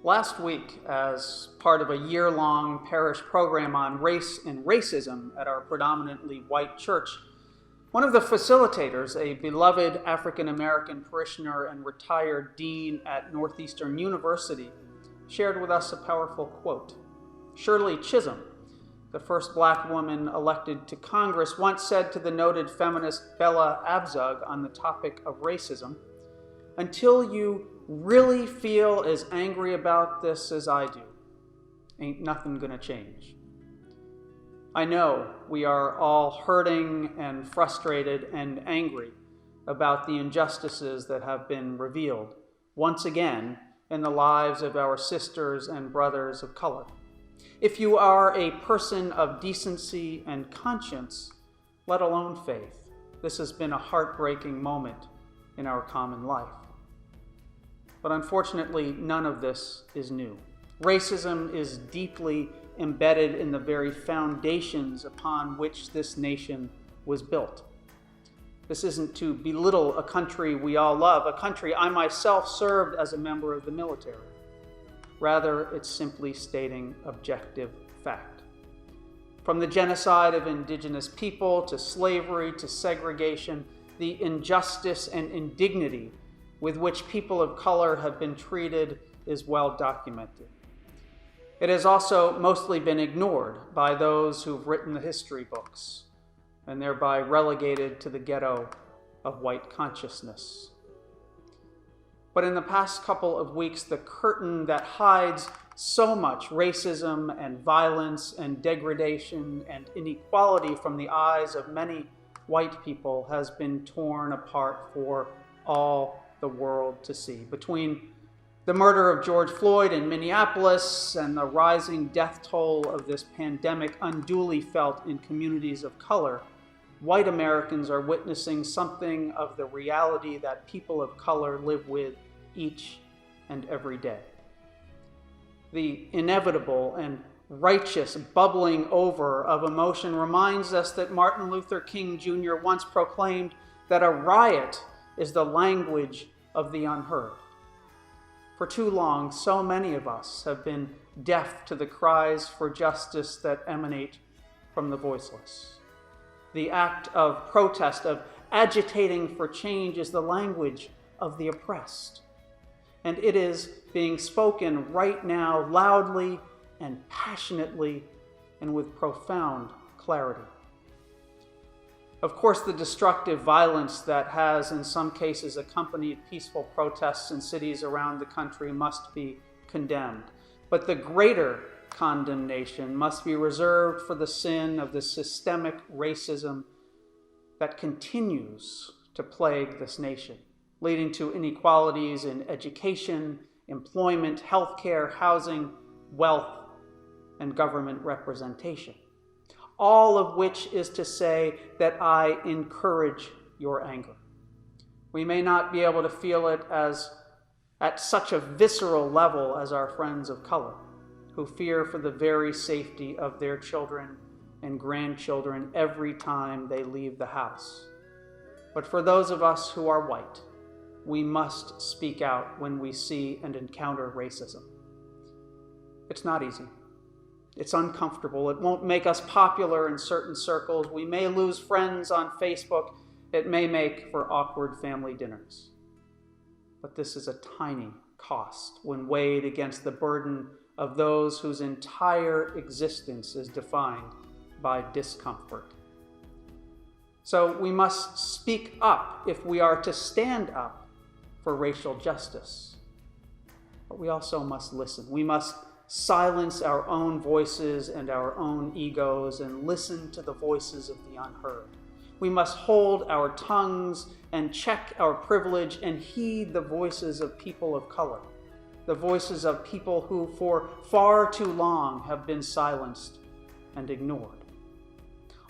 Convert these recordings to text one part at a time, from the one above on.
Last week, as part of a year-long parish program on race and racism at our predominantly white church, one of the facilitators, a beloved African-American parishioner and retired dean at Northeastern University, shared with us a powerful quote. Shirley Chisholm, the first Black woman elected to Congress, once said to the noted feminist Bella Abzug on the topic of racism, "Until you really feel as angry about this as I do, ain't nothing gonna change." I know we are all hurting and frustrated and angry about the injustices that have been revealed once again in the lives of our sisters and brothers of color. If you are a person of decency and conscience, let alone faith, this has been a heartbreaking moment in our common life. But unfortunately, none of this is new. Racism is deeply embedded in the very foundations upon which this nation was built. This isn't to belittle a country we all love, a country I myself served as a member of the military. Rather, it's simply stating objective fact. From the genocide of indigenous people to slavery to segregation, the injustice and indignity with which people of color have been treated is well documented. It has also mostly been ignored by those who've written the history books and thereby relegated to the ghetto of white consciousness. But in the past couple of weeks, the curtain that hides so much racism and violence and degradation and inequality from the eyes of many white people has been torn apart for all the world to see. Between the murder of George Floyd in Minneapolis and the rising death toll of this pandemic unduly felt in communities of color, white Americans are witnessing something of the reality that people of color live with each and every day. The inevitable and righteous bubbling over of emotion reminds us that Martin Luther King Jr. once proclaimed that a riot is the language of the unheard. For too long, so many of us have been deaf to the cries for justice that emanate from the voiceless. The act of protest, of agitating for change, is the language of the oppressed. And it is being spoken right now loudly and passionately and with profound clarity. Of course, the destructive violence that has in some cases accompanied peaceful protests in cities around the country must be condemned. But the greater condemnation must be reserved for the sin of the systemic racism that continues to plague this nation, leading to inequalities in education, employment, healthcare, housing, wealth, and government representation. All of which is to say that I encourage your anger. We may not be able to feel it at such a visceral level as our friends of color, who fear for the very safety of their children and grandchildren every time they leave the house. But for those of us who are white, we must speak out when we see and encounter racism. It's not easy. It's uncomfortable. It won't make us popular in certain circles. We may lose friends on Facebook. It may make for awkward family dinners. But this is a tiny cost when weighed against the burden of those whose entire existence is defined by discomfort. So we must speak up if we are to stand up for racial justice. But we also must listen. We must silence our own voices and our own egos and listen to the voices of the unheard. We must hold our tongues and check our privilege and heed the voices of people of color, the voices of people who for far too long have been silenced and ignored.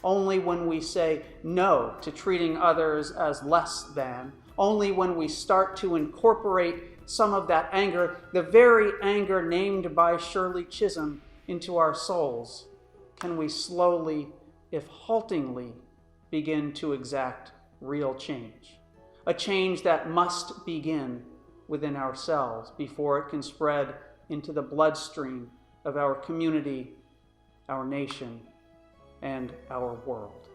Only when we say no to treating others as less than, only when we start to incorporate some of that anger, the very anger named by Shirley Chisholm, into our souls, can we slowly, if haltingly, begin to exact real change. A change that must begin within ourselves before it can spread into the bloodstream of our community, our nation, and our world.